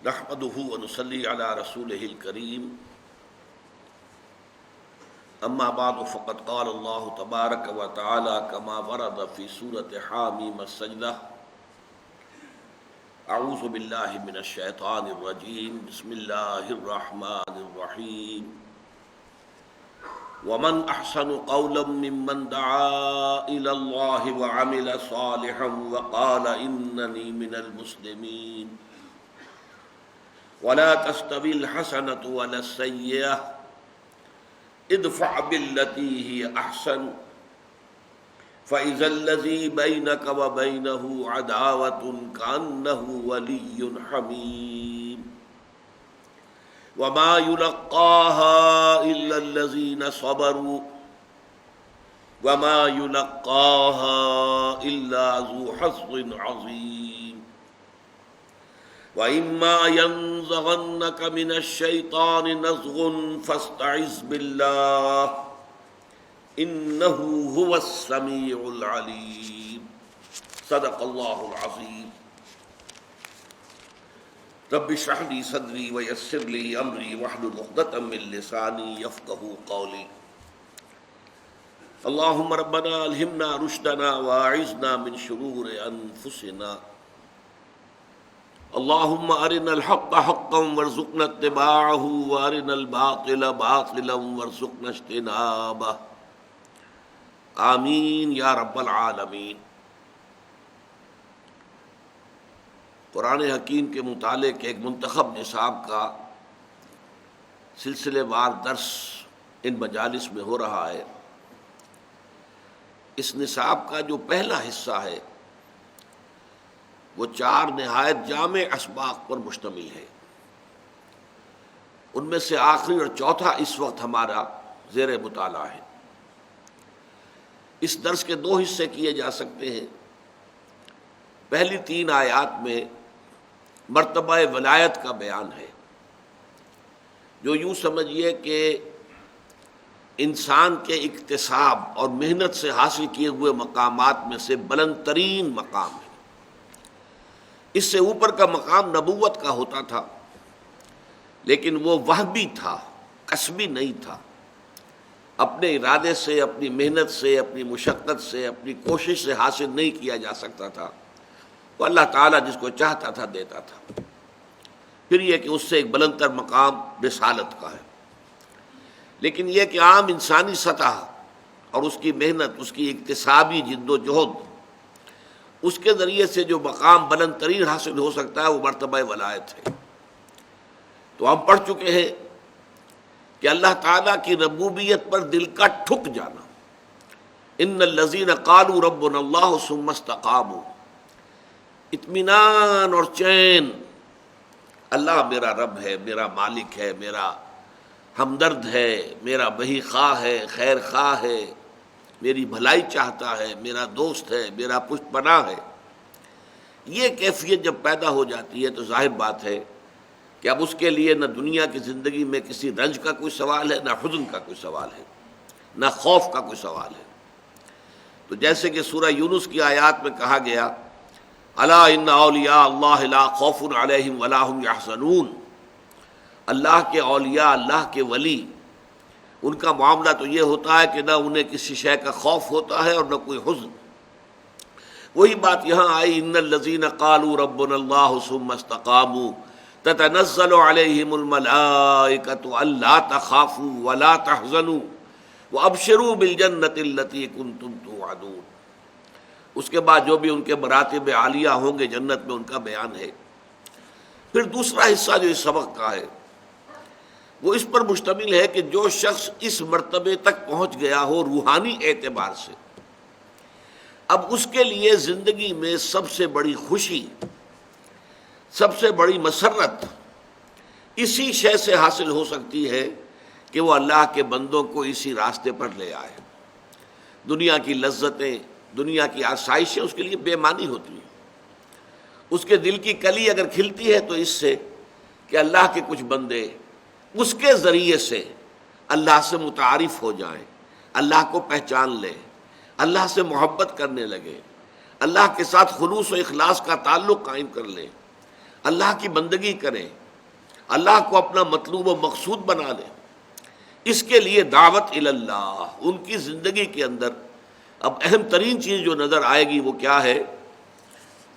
نحمده ونصلي على رسوله الكريم اما بعد فقد قال الله تبارك وتعالى كما ورد في سورة حاميم السجدة اعوذ بالله من الشيطان الرجيم بسم الله الرحمن الرحيم ومن احسن قولا ممن دعا الى الله وعمل صالحا وقال انني من المسلمين ولا تستوي الحسنة ولا السيئة ادفع بالتي هي أحسن فإذا الذي بينك وبينه عداوة كأنه ولي حميم وما يلقاها إلا الذين صبروا وما يلقاها إلا ذو حظ عظيم وَإِمَّا يَنزَغَنَّكَ مِنَ الشَّيْطَانِ نَزْغٌ فَاسْتَعِذْ بِاللَّهِ إِنَّهُ هُوَ السَّمِيعُ الْعَلِيمُ صدق اللہ العظیم رب اشرح لي صدری ويسر لي أمری واحلل عقدة من لسانی يفقهوا قولی اللهم ربنا ألهمنا رشدنا وأعذنا من شرور أنفسنا اللهم أرنا الحق حقا وارزقنا اتباعه وأرنا الباطل باطلا وارزقنا اجتنابه آمین یا رب العالمین۔ قرآن حکیم کے مطالعے کے ایک منتخب نصاب کا سلسلے وار درس ان مجالس میں ہو رہا ہے۔ اس نصاب کا جو پہلا حصہ ہے وہ 4 نہایت جامع اسباق پر مشتمل ہے۔ ان میں سے آخری اور چوتھا اس وقت ہمارا زیر مطالعہ ہے۔ اس درس کے 2 حصے کیے جا سکتے ہیں۔ پہلی 3 آیات میں مرتبہ ولایت کا بیان ہے، جو یوں سمجھیے کہ انسان کے اکتساب اور محنت سے حاصل کیے ہوئے مقامات میں سے بلند ترین مقام ہے۔ اس سے اوپر کا مقام نبوت کا ہوتا تھا، لیکن وہ وہبی تھا، کسبی نہیں تھا، اپنے ارادے سے، اپنی محنت سے، اپنی مشقت سے، اپنی کوشش سے حاصل نہیں کیا جا سکتا تھا۔ وہ اللہ تعالیٰ جس کو چاہتا تھا دیتا تھا۔ پھر یہ کہ اس سے ایک بلند تر مقام رسالت کا ہے، لیکن یہ کہ عام انسانی سطح اور اس کی محنت، اس کی اکتسابی جد و جہد، اس کے ذریعے سے جو مقام بلند ترین حاصل ہو سکتا ہے وہ مرتبہ ولایت ہے۔ تو ہم پڑھ چکے ہیں کہ اللہ تعالیٰ کی ربوبیت پر دل کا ٹھک جانا، ان الذین قالوا ربنا اللہ ثم استقاموا، اطمینان اور چین، اللہ میرا رب ہے، میرا مالک ہے، میرا ہمدرد ہے، میرا بہی خواہ ہے، خیر خواہ ہے، میری بھلائی چاہتا ہے، میرا دوست ہے، میرا پشت پناہ ہے۔ یہ کیفیت جب پیدا ہو جاتی ہے تو ظاہر بات ہے کہ اب اس کے لیے نہ دنیا کی زندگی میں کسی رنج کا کوئی سوال ہے، نہ حزن کا کوئی سوال ہے، نہ خوف کا کوئی سوال ہے۔ تو جیسے کہ سورہ یونس کی آیات میں کہا گیا، الا ان اولیاء اللہ لا خوف علیہم ولا هم یحزنون، اللہ کے اولیاء، اللہ کے ولی، ان کا معاملہ تو یہ ہوتا ہے کہ نہ انہیں کسی شے کا خوف ہوتا ہے اور نہ کوئی حزن۔ وہی بات یہاں آئی، ان الذین قالوا ربنا اللہ ثم استقاموا تتنزل علیہم الملائکۃ الا تخافوا ولا تحزنوا وابشروا بالجنۃ التی کنتم توعدون۔ اس کے بعد جو بھی ان کے مراتب عالیہ ہوں گے جنت میں، ان کا بیان ہے۔ پھر دوسرا حصہ جو اس سبق کا ہے وہ اس پر مشتمل ہے کہ جو شخص اس مرتبے تک پہنچ گیا ہو روحانی اعتبار سے، اب اس کے لیے زندگی میں سب سے بڑی خوشی، سب سے بڑی مسرت اسی شے سے حاصل ہو سکتی ہے کہ وہ اللہ کے بندوں کو اسی راستے پر لے آئے۔ دنیا کی لذتیں، دنیا کی آسائشیں اس کے لیے بے معنی ہوتی ہیں۔ اس کے دل کی کلی اگر کھلتی ہے تو اس سے کہ اللہ کے کچھ بندے اس کے ذریعے سے اللہ سے متعارف ہو جائیں، اللہ کو پہچان لیں، اللہ سے محبت کرنے لگے، اللہ کے ساتھ خلوص و اخلاص کا تعلق قائم کر لیں، اللہ کی بندگی کریں، اللہ کو اپنا مطلوب و مقصود بنا لیں، اس کے لیے دعوت اللہ ان کی زندگی کے اندر اب اہم ترین چیز جو نظر آئے گی وہ کیا ہے؟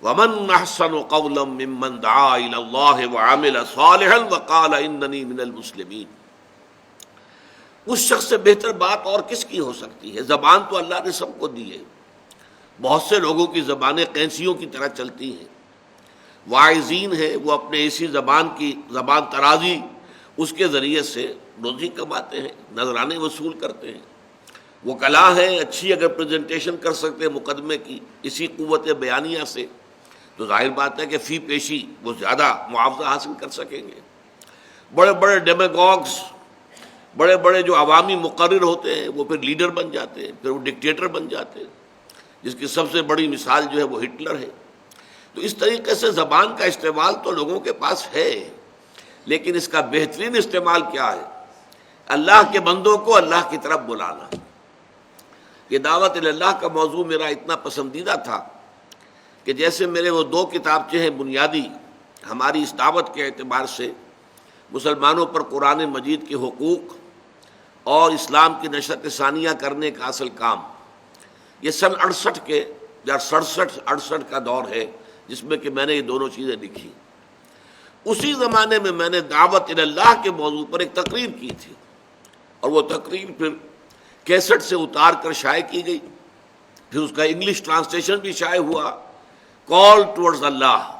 وَمَنْ أَحْسَنُ قَوْلًا مِّمَّنْ دَعَا إِلَى اللَّهِ وَعَمِلَ صَالِحًا وَقَالَ إِنَّنِي مِنَ الْمُسْلِمِينَ۔ اس شخص سے بہتر بات اور کس کی ہو سکتی ہے؟ زبان تو اللہ نے سب کو دی ہے، بہت سے لوگوں کی زبانیں قینچیوں کی طرح چلتی ہیں، واعظین ہیں وہ اپنے اسی زبان کی زبان ترازی اس کے ذریعے سے روزی کماتے ہیں، نذرانے وصول کرتے ہیں، وہ کلا ہیں اچھی اگر پریزنٹیشن کر سکتے ہیں مقدمے کی اسی قوت بیانیہ سے تو ظاہر بات ہے کہ فی پیشی وہ زیادہ معاوضہ حاصل کر سکیں گے۔ بڑے بڑے ڈیمیگوگز، بڑے بڑے جو عوامی مقرر ہوتے ہیں وہ پھر لیڈر بن جاتے ہیں، پھر وہ ڈکٹیٹر بن جاتے ہیں، جس کی سب سے بڑی مثال جو ہے وہ ہٹلر ہے۔ تو اس طریقے سے زبان کا استعمال تو لوگوں کے پاس ہے، لیکن اس کا بہترین استعمال کیا ہے؟ اللہ کے بندوں کو اللہ کی طرف بلانا۔ یہ دعوت اللہ کا موضوع میرا اتنا پسندیدہ تھا کہ جیسے میرے وہ دو کتابچے ہیں بنیادی ہماری اس دعوت کے اعتبار سے، مسلمانوں پر قرآن مجید کے حقوق اور اسلام کی نشرت ثانیہ کرنے کا اصل کام، یہ سن 68 کے یا 67-68 کا دور ہے جس میں کہ میں نے یہ دونوں چیزیں لکھی۔ اسی زمانے میں میں نے دعوت اللہ کے موضوع پر ایک تقریر کی تھی، اور وہ تقریر پھر کیسٹ سے اتار کر شائع کی گئی، پھر اس کا انگلش ٹرانسلیشن بھی شائع ہوا، کال ٹورڈز اللہ۔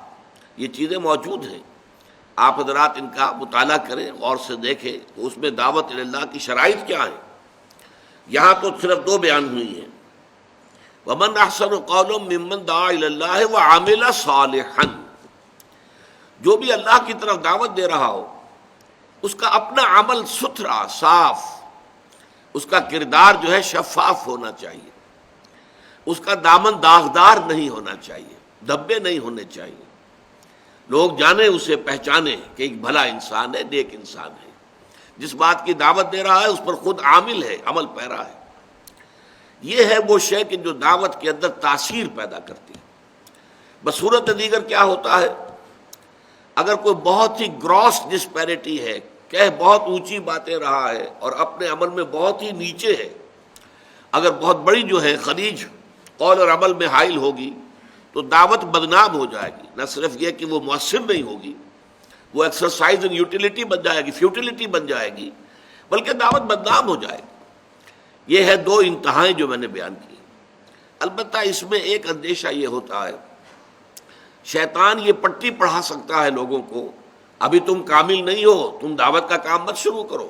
یہ چیزیں موجود ہیں، آپ حضرات ان کا مطالعہ کریں، غور سے دیکھیں اس میں دعوت اللہ کی شرائط کیا ہیں۔ یہاں تو صرف دو بیان ہوئی ہیں، وَمَنْ أَحْسَنُ قَوْلًا مِّمَّنْ دَعَا إِلَى اللَّهِ وَعَمِلَ صَالِحًا۔ جو بھی اللہ کی طرف دعوت دے رہا ہو اس کا اپنا عمل ستھرا صاف، اس کا کردار جو ہے شفاف ہونا چاہیے، اس کا دامن داغدار نہیں ہونا چاہیے، دھبے نہیں ہونے چاہیے، لوگ جانیں اسے، پہچانیں کہ ایک بھلا انسان ہے، نیک انسان ہے، جس بات کی دعوت دے رہا ہے اس پر خود عامل ہے، عمل پیرا ہے۔ یہ ہے وہ شے کہ جو دعوت کے اندر تاثیر پیدا کرتی ہے۔ بصورت دیگر کیا ہوتا ہے؟ اگر کوئی بہت ہی گراس ڈسپیرٹی ہے، کہ بہت اونچی باتیں رہا ہے اور اپنے عمل میں بہت ہی نیچے ہے، اگر بہت بڑی جو ہے خلیج قول اور عمل میں حائل ہوگی تو دعوت بدنام ہو جائے گی۔ نہ صرف یہ کہ وہ مؤثر نہیں ہوگی، وہ ایکسرسائز ان یوٹیلیٹی بن جائے گی، فیوٹیلیٹی بن جائے گی، بلکہ دعوت بدنام ہو جائے گی۔ یہ ہے دو انتہائیں جو میں نے بیان کی۔ البتہ اس میں ایک اندیشہ یہ ہوتا ہے، شیطان یہ پٹی پڑھا سکتا ہے لوگوں کو، ابھی تم کامل نہیں ہو، تم دعوت کا کام مت شروع کرو،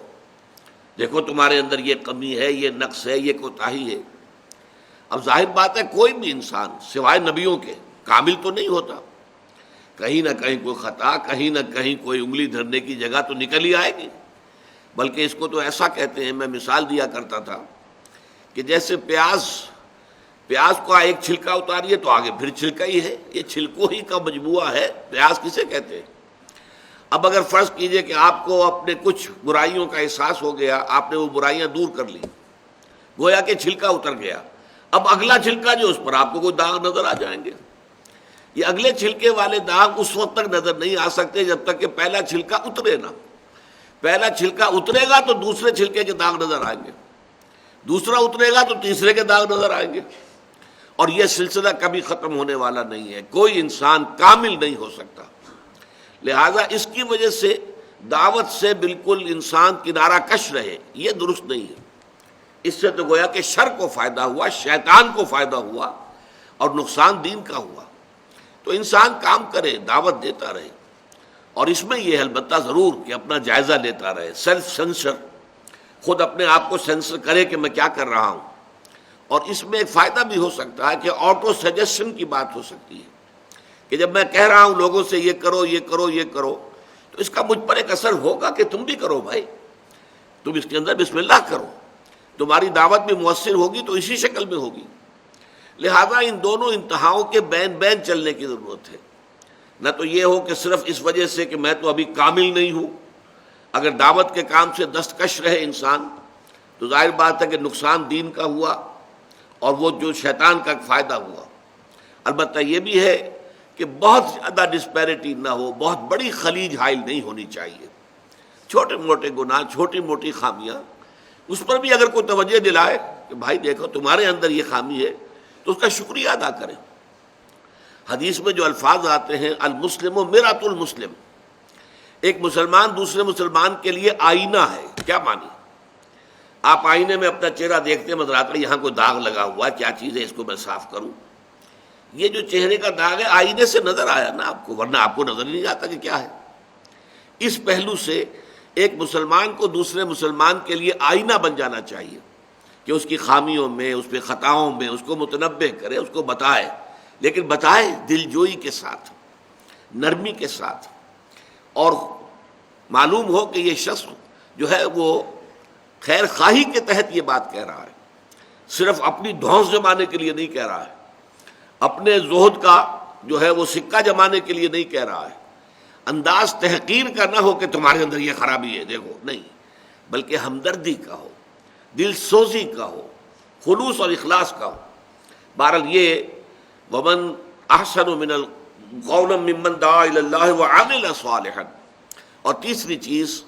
دیکھو تمہارے اندر یہ کمی ہے، یہ نقص ہے، یہ کوتاہی ہے۔ اب ظاہر بات ہے کوئی بھی انسان سوائے نبیوں کے کامل تو نہیں ہوتا، کہیں نہ کہیں کوئی خطا، کہیں نہ کہیں کوئی انگلی دھرنے کی جگہ تو نکل ہی آئے گی۔ بلکہ اس کو تو ایسا کہتے ہیں، میں مثال دیا کرتا تھا کہ جیسے پیاز کا ایک چھلکا اتاریے تو آگے پھر چھلکا ہی ہے، یہ چھلکوں ہی کا مجموعہ ہے، پیاز کسے کہتے ہیں؟ اب اگر فرض کیجئے کہ آپ کو اپنے کچھ برائیوں کا احساس ہو گیا، آپ نے وہ برائیاں دور کر لی، گویا کہ چھلکا اتر گیا، اب اگلا چھلکا جو اس پر آپ کو کوئی داغ نظر آ جائیں گے۔ یہ اگلے چھلکے والے داغ اس وقت تک نظر نہیں آ سکتے جب تک کہ پہلا چھلکا اترے نہ۔ پہلا چھلکا اترے گا تو دوسرے چھلکے کے داغ نظر آئیں گے، دوسرا اترے گا تو تیسرے کے داغ نظر آئیں گے، اور یہ سلسلہ کبھی ختم ہونے والا نہیں ہے۔ کوئی انسان کامل نہیں ہو سکتا، لہذا اس کی وجہ سے دعوت سے بالکل انسان کنارہ کش رہے، یہ درست نہیں ہے۔ اس سے تو گویا کہ شر کو فائدہ ہوا، شیطان کو فائدہ ہوا اور نقصان دین کا ہوا۔ تو انسان کام کرے، دعوت دیتا رہے، اور اس میں یہ البتہ ضرور کہ اپنا جائزہ لیتا رہے، سیلف سینسر، خود اپنے آپ کو سینسر کرے کہ میں کیا کر رہا ہوں۔ اور اس میں ایک فائدہ بھی ہو سکتا ہے کہ آٹو سجیشن کی بات ہو سکتی ہے کہ جب میں کہہ رہا ہوں لوگوں سے یہ کرو یہ کرو یہ کرو تو اس کا مجھ پر ایک اثر ہوگا کہ تم بھی کرو بھائی، تم اس کے اندر بسم اللہ کرو، تمہاری دعوت بھی مؤثر ہوگی تو اسی شکل میں ہوگی۔ لہذا ان دونوں انتہاؤں کے بین بین چلنے کی ضرورت ہے، نہ تو یہ ہو کہ صرف اس وجہ سے کہ میں تو ابھی کامل نہیں ہوں، اگر دعوت کے کام سے دستکش رہے انسان تو ظاہر بات ہے کہ نقصان دین کا ہوا اور وہ جو شیطان کا فائدہ ہوا۔ البتہ یہ بھی ہے کہ بہت زیادہ ڈسپیرٹی نہ ہو، بہت بڑی خلیج حائل نہیں ہونی چاہیے. چھوٹے موٹے گناہ، چھوٹی موٹی خامیاں، اس پر بھی اگر کوئی توجہ دلائے کہ بھائی دیکھو تمہارے اندر یہ خامی ہے تو اس کا شکریہ ادا کریں. حدیث میں جو الفاظ آتے ہیں المسلم مرآۃ المسلم، ایک مسلمان دوسرے مسلمان کے لیے آئینہ ہے. کیا معنی؟ آپ آئینے میں اپنا چہرہ دیکھتے ہیں، نظر آتا ہے یہاں کوئی داغ لگا ہوا ہے، کیا چیز ہے، اس کو میں صاف کروں. یہ جو چہرے کا داغ ہے آئینے سے نظر آیا نا آپ کو، ورنہ آپ کو نظر نہیں آتا کہ کیا ہے. اس پہلو سے ایک مسلمان کو دوسرے مسلمان کے لیے آئینہ بن جانا چاہیے کہ اس کی خامیوں میں، اس پہ خطاؤں میں اس کو متنبہ کرے، اس کو بتائے، لیکن بتائے دل جوئی کے ساتھ، نرمی کے ساتھ، اور معلوم ہو کہ یہ شخص جو ہے وہ خیر خواہی کے تحت یہ بات کہہ رہا ہے، صرف اپنی دھونس جمانے کے لیے نہیں کہہ رہا ہے، اپنے زہد کا جو ہے وہ سکہ جمانے کے لیے نہیں کہہ رہا ہے. انداز تحقیر کا نہ ہو کہ تمہارے اندر یہ خرابی ہے دیکھو، نہیں، بلکہ ہمدردی کا ہو، دل سوزی کا ہو، خلوص اور اخلاص کا ہو. بہرحال یہ ومن احسن من قولا ممن دعا الی اللہ وعمل صالحا. اور تیسری چیز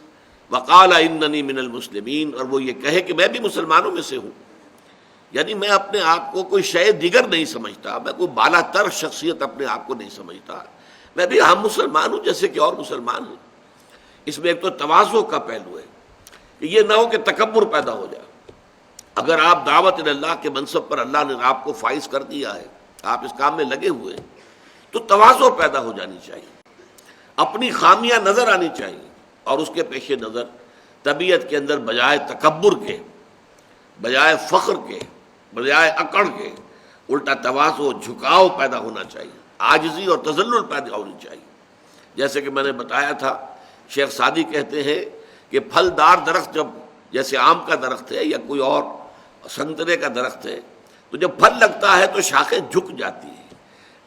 وقال اننی من المسلمین، اور وہ یہ کہے کہ میں بھی مسلمانوں میں سے ہوں. یعنی میں اپنے آپ کو کوئی شے دیگر نہیں سمجھتا، میں کوئی بالا تر شخصیت اپنے آپ کو نہیں سمجھتا، میں بھی عام مسلمان ہوں جیسے کہ اور مسلمان ہوں. اس میں ایک تو تواضع کا پہلو ہے کہ یہ نہ ہو کہ تکبر پیدا ہو جائے. اگر آپ دعوت اللہ کے منصب پر اللہ نے آپ کو فائز کر دیا ہے، آپ اس کام میں لگے ہوئے ہیں، تو تواضع پیدا ہو جانی چاہیے، اپنی خامیاں نظر آنی چاہیے، اور اس کے پیش نظر طبیعت کے اندر بجائے تکبر کے، بجائے فخر کے، بجائے اکڑ کے، الٹا تواضع، جھکاؤ پیدا ہونا چاہیے، عاجزی اور تذلل پیدا ہونی چاہیے. جیسے کہ میں نے بتایا تھا، شیخ سعدی کہتے ہیں کہ پھلدار درخت جب جیسے آم کا درخت ہے یا کوئی اور سنترے کا درخت ہے، تو جب پھل لگتا ہے تو شاخیں جھک جاتی ہیں.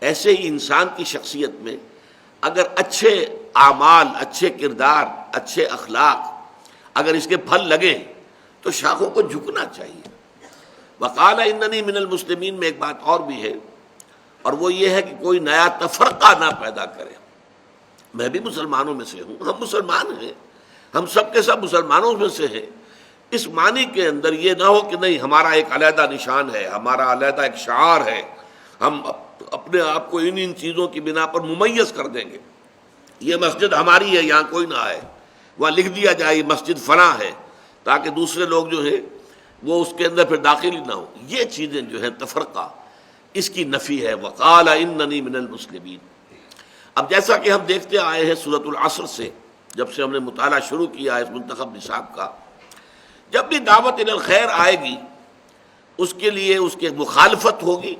ایسے ہی انسان کی شخصیت میں اگر اچھے اعمال، اچھے کردار، اچھے اخلاق اگر اس کے پھل لگیں تو شاخوں کو جھکنا چاہیے. وقال اننی من المسلمین میں ایک بات اور بھی ہے، اور وہ یہ ہے کہ کوئی نیا تفرقہ نہ پیدا کرے. میں بھی مسلمانوں میں سے ہوں، ہم مسلمان ہیں، ہم سب کے سب مسلمانوں میں سے ہیں. اس معنی کے اندر یہ نہ ہو کہ نہیں ہمارا ایک علیحدہ نشان ہے، ہمارا علیحدہ ایک شعار ہے، ہم اپنے آپ کو ان چیزوں کی بنا پر ممیز کر دیں گے. یہ مسجد ہماری ہے، یہاں کوئی نہ آئے، وہاں لکھ دیا جائے یہ مسجد فلاں ہے، تاکہ دوسرے لوگ جو ہیں وہ اس کے اندر پھر داخل ہی نہ ہو. یہ چیزیں جو ہیں تفرقہ، اس کی نفی ہے. وقال اننی من المسلمین. اب جیسا کہ ہم دیکھتے آئے ہیں سورۃ العصر سے، جب سے ہم نے مطالعہ شروع کیا ہے اس منتخب نصاب کا، جب بھی دعوت الی الخیر آئے گی اس کے لیے اس کے مخالفت ہوگی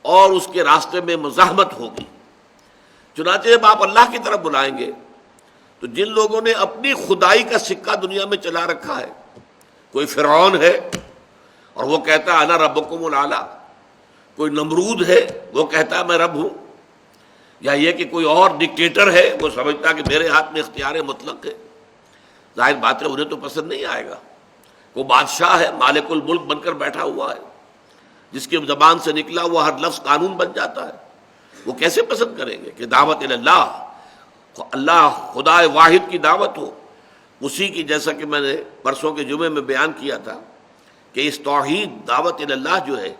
اور اس کے راستے میں مزاحمت ہوگی. چنانچہ جب آپ اللہ کی طرف بلائیں گے تو جن لوگوں نے اپنی خدائی کا سکہ دنیا میں چلا رکھا ہے، کوئی فرعون ہے اور وہ کہتا ہے انا ربکم الاعلی، کوئی نمرود ہے وہ کہتا ہے میں رب ہوں، یا یہ کہ کوئی اور ڈکٹیٹر ہے وہ سمجھتا کہ میرے ہاتھ میں اختیار مطلق ہے، ظاہر بات ہے انہیں تو پسند نہیں آئے گا. وہ بادشاہ ہے، مالک الملک بن کر بیٹھا ہوا ہے، جس کی زبان سے نکلا ہوا ہر لفظ قانون بن جاتا ہے، وہ کیسے پسند کریں گے کہ دعوت اللہ، اللہ خدا واحد کی دعوت ہو. اسی کی جیسا کہ میں نے پرسوں کے جمعے میں بیان کیا تھا کہ اس توحید دعوت اللہ جو ہے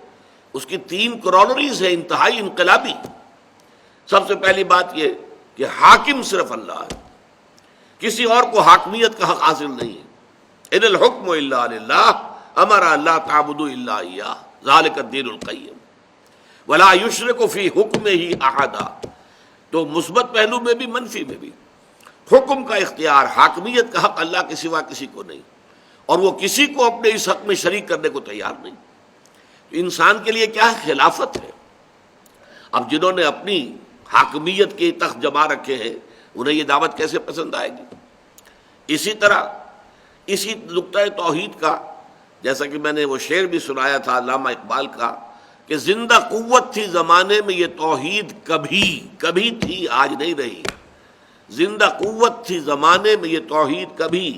اس کی 3 کرولریز ہیں انتہائی انقلابی. سب سے پہلی بات یہ کہ حاکم صرف اللہ ہے، کسی اور کو حاکمیت کا حق حاصل نہیں ہے. ان الحکم الا للہ امر لا تعبدوا الا اياه ذلك الدین القیم ولا یشرک فی حکمہ احدا. تو مثبت پہلو میں بھی منفی میں بھی حکم کا اختیار، حاکمیت کا حق اللہ کے سوا کسی کو نہیں، اور وہ کسی کو اپنے اس حق میں شریک کرنے کو تیار نہیں. انسان کے لیے کیا ہے؟ خلافت ہے. اب جنہوں نے اپنی حاکمیت کے تخت جما رکھے ہیں انہیں یہ دعوت کیسے پسند آئے گی؟ اسی طرح اسی نقطۂ توحید کا جیسا کہ میں نے وہ شعر بھی سنایا تھا علامہ اقبال کا کہ زندہ قوت تھی زمانے میں یہ توحید کبھی کبھی تھی آج نہیں رہی. زندہ قوت تھی زمانے میں یہ توحید کبھی،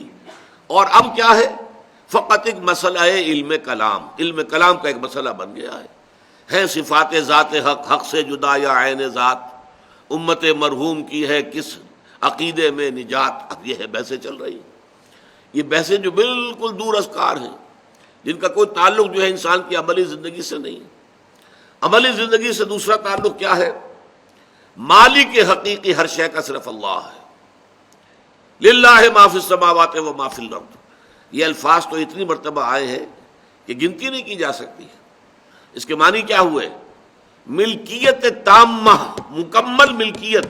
اور اب کیا ہے؟ فقط ایک مسئلہ ہے علم کلام، علم کلام کا ایک مسئلہ بن گیا ہے. ہیں صفات ذات حق، حق سے جدا یا عین ذات، امت مرحوم کی ہے کس عقیدے میں نجات. اب یہ ہے بحثیں چل رہی ہیں، یہ بحثیں جو بالکل دور ازکار ہیں، جن کا کوئی تعلق جو ہے انسان کی عملی زندگی سے نہیں. عملی زندگی سے دوسرا تعلق کیا ہے؟ مالک حقیقی ہر شے کا صرف اللہ ہے. للہ ما فی السماوات و ما فی الارض. یہ الفاظ تو اتنی مرتبہ آئے ہیں کہ گنتی نہیں کی جا سکتی. اس کے معنی کیا ہوئے؟ ملکیت تامہ، مکمل ملکیت،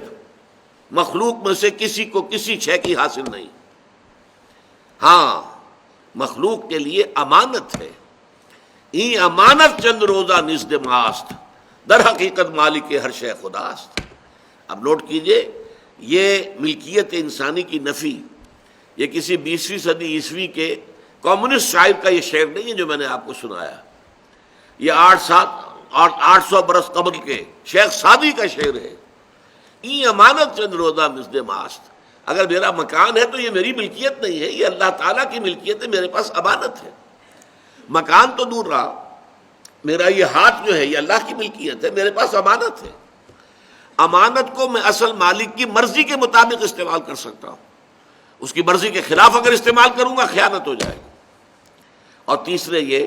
مخلوق میں سے کسی کو کسی شے کی حاصل نہیں. ہاں مخلوق کے لیے امانت ہے. این امانت چند روزہ نزد ماست، در حقیقت مالک ہر شے خداست. اب نوٹ کیجئے، یہ ملکیت انسانی کی نفی یہ کسی 20ویں صدی عیسوی کے کمیونسٹ شاعر کا یہ شعر نہیں ہے جو میں نے آپ کو سنایا. یہ 800 برس قبل کے شیخ سعدی کا شعر ہے. این امانت چند روزہ نزد ماست. اگر میرا مکان ہے تو یہ میری ملکیت نہیں ہے، یہ اللہ تعالیٰ کی ملکیت ہے، میرے پاس امانت ہے. مکان تو دور رہا، میرا یہ ہاتھ جو ہے یہ اللہ کی ملکیت ہے، میرے پاس امانت ہے. امانت کو میں اصل مالک کی مرضی کے مطابق استعمال کر سکتا ہوں. اس کی مرضی کے خلاف اگر استعمال کروں گا خیانت ہو جائے گی. اور تیسرے یہ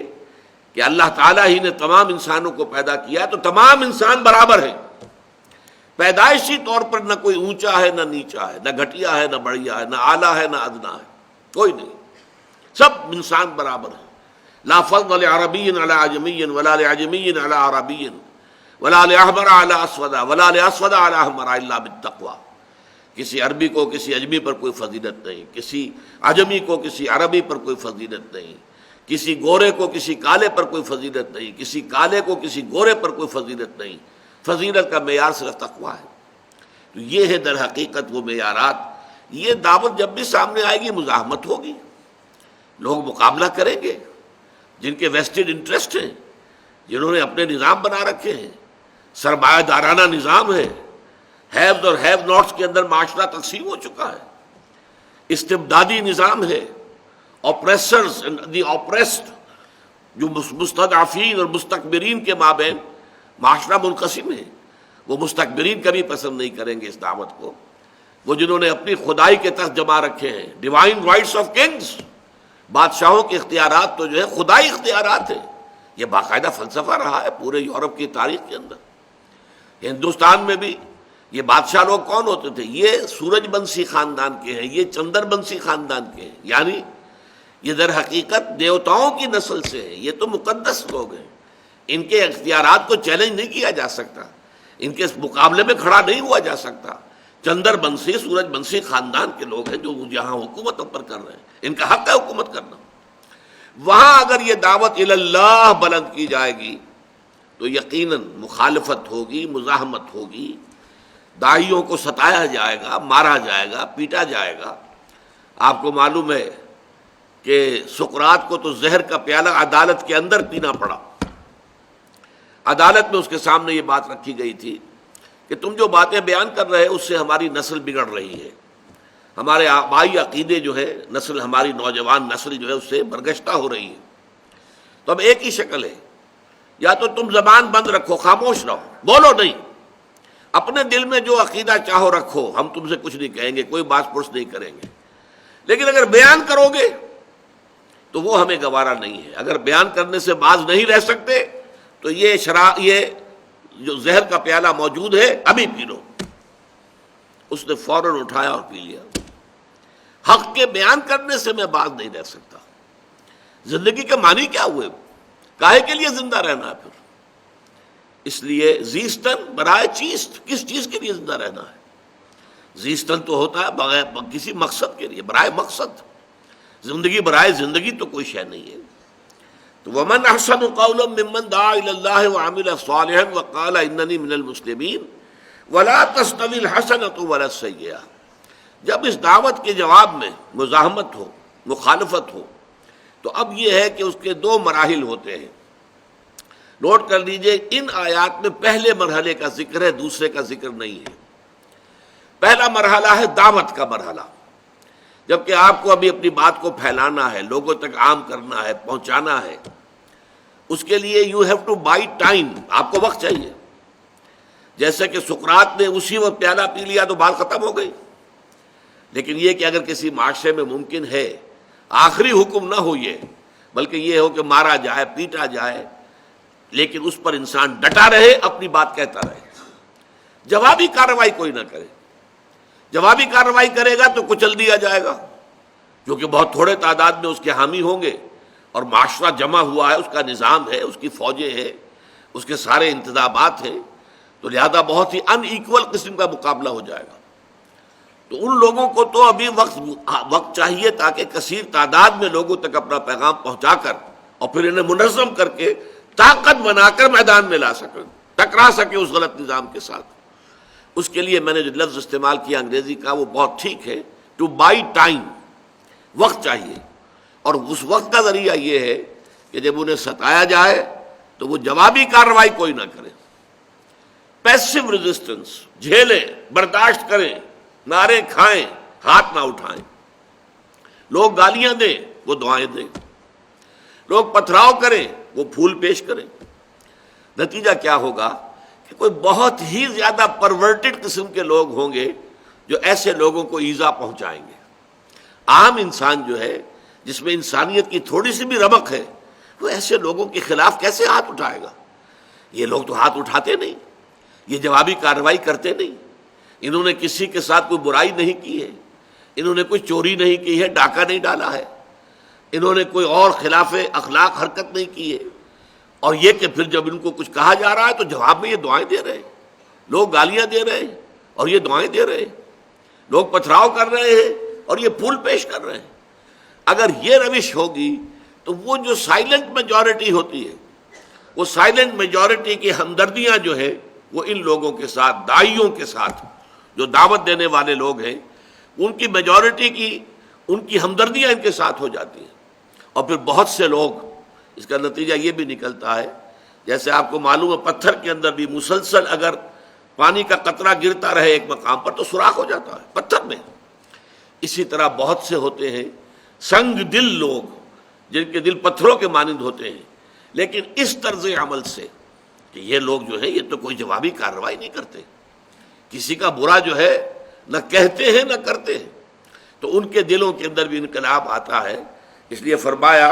کہ اللہ تعالیٰ ہی نے تمام انسانوں کو پیدا کیا تو تمام انسان برابر ہیں. پیدائشی طور پر نہ کوئی اونچا ہے نہ نیچا ہے، نہ گھٹیا ہے نہ بڑھیا ہے، نہ اعلیٰ ہے نہ ادنا ہے، کوئی نہیں. سب انسان برابر ہیں. لا فضل لعربی علی عجمی ولا لعجمی علی عربی ولا لأحمر علی اسود ولا لأسود علی احمر الا بالتقوی. کسی عربی کو کسی اجمی پر کوئی فضیلت نہیں، کسی عجمی کو کسی عربی پر کوئی فضیلت نہیں، کسی گورے کو کسی کالے پر کوئی فضیلت نہیں، کسی کالے کو کسی گورے پر کوئی فضیلت نہیں. فضیلت کا معیار صرف تقویٰ ہے. تو یہ ہے در حقیقت وہ معیارات. یہ دعوت جب بھی سامنے آئے گی مزاحمت ہوگی، لوگ مقابلہ کریں گے. جن کے ویسٹڈ انٹرسٹ ہیں، جنہوں نے اپنے نظام بنا رکھے ہیں، سرمایہ دارانہ نظام ہے، ہیوز اور ہیو ناٹس کے اندر معاشرہ تقسیم ہو چکا ہے، استبدادی نظام ہے، اوپریسرز اینڈ دی اوپریسڈ، جو مستضعفین اور مستکبرین کے مابین معاشرہ منقسم ہے. وہ مستکبرین کبھی پسند نہیں کریں گے اس دعوت کو. وہ جنہوں نے اپنی خدائی کے تخت جما رکھے ہیں، ڈیوائن رائٹس آف کنگز، بادشاہوں کے اختیارات تو جو ہے خدائی اختیارات ہیں. یہ باقاعدہ فلسفہ رہا ہے پورے یورپ کی تاریخ کے اندر. ہندوستان میں بھی یہ بادشاہ لوگ کون ہوتے تھے؟ یہ سورج بنسی خاندان کے ہیں، یہ چندر بنسی خاندان کے ہیں. یعنی یہ در حقیقت دیوتاؤں کی نسل سے ہیں. یہ تو مقدس لوگ ہیں. ان کے اختیارات کو چیلنج نہیں کیا جا سکتا، ان کے مقابلے میں کھڑا نہیں ہوا جا سکتا. چندر بنسی سورج بنسی خاندان کے لوگ ہیں جو یہاں حکومت پر کر رہے ہیں. ان کا حق ہے حکومت کرنا. وہاں اگر یہ دعوت اللہ بلند کی جائے گی تو یقیناً مخالفت ہوگی، مزاحمت ہوگی، داعیوں کو ستایا جائے گا، مارا جائے گا، پیٹا جائے گا. آپ کو معلوم ہے کہ سقراط کو تو زہر کا پیالہ عدالت کے اندر پینا پڑا. عدالت میں اس کے سامنے یہ بات رکھی گئی تھی کہ تم جو باتیں بیان کر رہے اس سے ہماری نسل بگڑ رہی ہے، ہمارے آبائی عقیدے جو ہے نسل، ہماری نوجوان نسل جو ہے اس سے برگشتہ ہو رہی ہے. تو اب ایک ہی شکل ہے، یا تو تم زبان بند رکھو، خاموش رہو، بولو نہیں، اپنے دل میں جو عقیدہ چاہو رکھو، ہم تم سے کچھ نہیں کہیں گے، کوئی باس پرس نہیں کریں گے. لیکن اگر بیان کرو گے تو وہ ہمیں گوارا نہیں ہے. اگر بیان کرنے سے باز نہیں رہ سکتے تو یہ جو زہر کا پیالہ موجود ہے ابھی پی لو. اس نے فوراً اٹھایا اور پی لیا. حق کے بیان کرنے سے میں باز نہیں رہ سکتا. زندگی کے معنی کیا ہوئے؟ کاہے کے لیے زندہ رہنا ہے پھر؟ اس لیے زیستن برائے چیست، کس چیز کے لیے زندہ رہنا ہے؟ زیستن تو ہوتا ہے بغیر کسی مقصد کے لیے، برائے مقصد. زندگی برائے زندگی تو کوئی شے نہیں ہے. تو ومن احسن قولا ممن دعا الى الله وعمل صالحا وقال انني من المسلمین ولا تستوی الحسنة ولا السیئة. جب اس دعوت کے جواب میں مزاحمت ہو، مخالفت ہو، تو اب یہ ہے کہ اس کے دو مراحل ہوتے ہیں. نوٹ کر لیجئے، ان آیات میں پہلے مرحلے کا ذکر ہے، دوسرے کا ذکر نہیں ہے. پہلا مرحلہ ہے دعوت کا مرحلہ، جبکہ آپ کو ابھی اپنی بات کو پھیلانا ہے، لوگوں تک عام کرنا ہے، پہنچانا ہے. اس کے لیے you have to buy time, آپ کو وقت چاہیے. جیسے کہ سقراط نے اسی وقت پیالہ پی لیا تو بات ختم ہو گئی. لیکن یہ کہ اگر کسی معاشرے میں ممکن ہے آخری حکم نہ ہو یہ، بلکہ یہ ہو کہ مارا جائے، پیٹا جائے، لیکن اس پر انسان ڈٹا رہے، اپنی بات کہتا رہے، جوابی کارروائی کوئی نہ کرے. جوابی کارروائی کرے گا تو کچل دیا جائے گا، کیونکہ بہت تھوڑے تعداد میں اس کے حامی ہوں گے، اور معاشرہ جمع ہوا ہے، اس کا نظام ہے، اس کی فوجیں ہیں، اس کے سارے انتظامات ہیں، تو لہذا بہت ہی ان ایکول قسم کا مقابلہ ہو جائے گا. تو ان لوگوں کو تو ابھی وقت چاہیے تاکہ کثیر تعداد میں لوگوں تک اپنا پیغام پہنچا کر اور پھر انہیں منظم کر کے طاقت بنا کر میدان میں لا سکیں، ٹکرا سکے اس غلط نظام کے ساتھ. اس کے لیے میں نے جو لفظ استعمال کیا انگریزی کا وہ بہت ٹھیک ہے، ٹو بائی ٹائم، وقت چاہیے. اور اس وقت کا ذریعہ یہ ہے کہ جب انہیں ستایا جائے تو وہ جوابی کارروائی کوئی نہ کرے، پیسو ریزسٹنس جھیلیں، برداشت کریں، نعرے کھائیں، ہاتھ نہ اٹھائیں. لوگ گالیاں دیں وہ دعائیں دیں، لوگ پتھراؤ کریں وہ پھول پیش کریں. نتیجہ کیا ہوگا کہ کوئی بہت ہی زیادہ پرورٹڈ قسم کے لوگ ہوں گے جو ایسے لوگوں کو ایذا پہنچائیں گے. عام انسان جو ہے جس میں انسانیت کی تھوڑی سی بھی رمق ہے وہ ایسے لوگوں کے خلاف کیسے ہاتھ اٹھائے گا؟ یہ لوگ تو ہاتھ اٹھاتے نہیں، یہ جوابی کارروائی کرتے نہیں. انہوں نے کسی کے ساتھ کوئی برائی نہیں کی ہے، انہوں نے کوئی چوری نہیں کی ہے، ڈاکہ نہیں ڈالا ہے، انہوں نے کوئی اور خلاف اخلاق حرکت نہیں کی ہے. اور یہ کہ پھر جب ان کو کچھ کہا جا رہا ہے تو جواب میں یہ دعائیں دے رہے ہیں، لوگ گالیاں دے رہے ہیں اور یہ دعائیں دے رہے ہیں، لوگ پتھراؤ کر رہے ہیں اور یہ پھول پیش کر رہے ہیں. اگر یہ روش ہوگی تو وہ جو سائلنٹ میجورٹی ہوتی ہے، وہ سائلنٹ میجورٹی کی ہمدردیاں جو ہے وہ ان لوگوں کے ساتھ، داعیوں کے ساتھ، جو دعوت دینے والے لوگ ہیں، ان کی میجورٹی کی ان کی ہمدردیاں ان کے ساتھ ہو جاتی ہیں. اور پھر بہت سے لوگ، اس کا نتیجہ یہ بھی نکلتا ہے، جیسے آپ کو معلوم ہے پتھر کے اندر بھی مسلسل اگر پانی کا قطرہ گرتا رہے ایک مقام پر تو سوراخ ہو جاتا ہے پتھر میں. اسی طرح بہت سے ہوتے ہیں سنگ دل لوگ جن کے دل پتھروں کے مانند ہوتے ہیں، لیکن اس طرز عمل سے کہ یہ لوگ جو ہے یہ تو کوئی جوابی کارروائی نہیں کرتے، کسی کا برا جو ہے نہ کہتے ہیں نہ کرتے ہیں، تو ان کے دلوں کے اندر بھی انقلاب آتا ہے. اس لیے فرمایا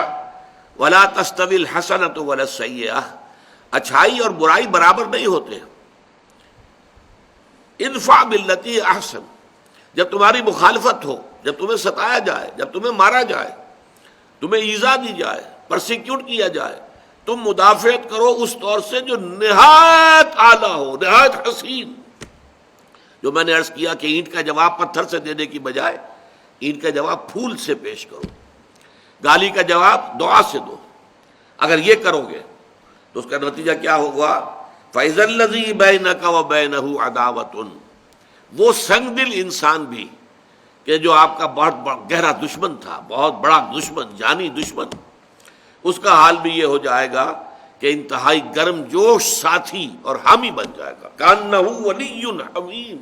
وَلَا تَسْتَوِي الْحَسَنَةُ وَلَا السَّيِّئَةُ، اچھائی اور برائی برابر نہیں ہوتے. ادفع باللتی احسن، جب تمہاری مخالفت ہو، جب تمہیں ستایا جائے، جب تمہیں مارا جائے، تمہیں ایذا دی جائے، پرسیکیوٹ کیا جائے، تم مدافعت کرو اس طور سے جو نہایت اعلیٰ ہو، نہایت حسین. جو میں نے عرض کیا کہ اینٹ کا جواب پتھر سے دینے کی بجائے اینٹ کا جواب پھول سے پیش کرو، گالی کا جواب دعا سے دو. اگر یہ کرو گے تو اس کا نتیجہ کیا ہوگا؟ فَإِذَا الَّذِي بَيْنَكَ وَبَيْنَهُ عَدَاوَةٌ، وہ سنگ دل انسان بھی کہ جو آپ کا بہت گہرا دشمن تھا، بہت بڑا دشمن، جانی دشمن، اس کا حال بھی یہ ہو جائے گا کہ انتہائی گرم جوش ساتھی اور حامی بن جائے گا. كَأَنَّهُ وَلِيٌّ حَمِيمٌ،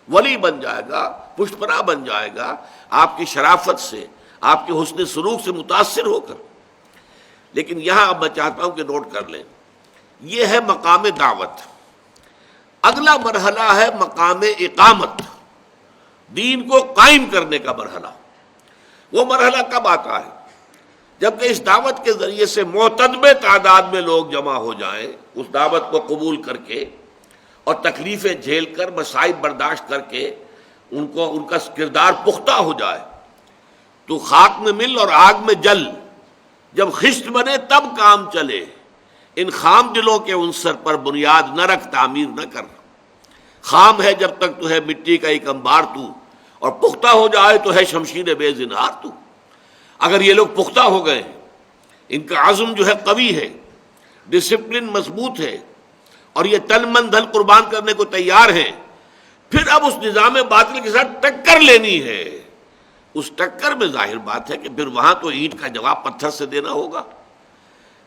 ولی بن جائے گا، پشت پناہ بن جائے گا آپ کی شرافت سے، آپ کے حسن سلوک سے متاثر ہو کر. لیکن یہاں اب میں چاہتا ہوں کہ نوٹ کر لیں، یہ ہے مقام دعوت. اگلا مرحلہ ہے مقام اقامت، دین کو قائم کرنے کا مرحلہ. وہ مرحلہ کب آتا ہے؟ جبکہ اس دعوت کے ذریعے سے معتدبے تعداد میں لوگ جمع ہو جائیں، اس دعوت کو قبول کر کے اور تکلیفیں جھیل کر، مصائب برداشت کر کے ان کا کردار پختہ ہو جائے. تو خاک میں مل اور آگ میں جل، جب خشت بنے تب کام چلے. ان خام دلوں کے عنصر پر بنیاد نہ رکھ، تعمیر نہ کر. خام ہے جب تک تو ہے مٹی کا ایک انبار تو، اور پختہ ہو جائے تو ہے شمشیر بے زنہار تو. اگر یہ لوگ پختہ ہو گئے، ان کا عزم جو ہے قوی ہے، ڈسپلن مضبوط ہے، اور یہ تن من دھن قربان کرنے کو تیار ہیں، پھر اب اس نظام باطل کے ساتھ ٹکر لینی ہے. اس ٹکر میں ظاہر بات ہے کہ پھر وہاں تو اینٹ کا جواب پتھر سے دینا ہوگا،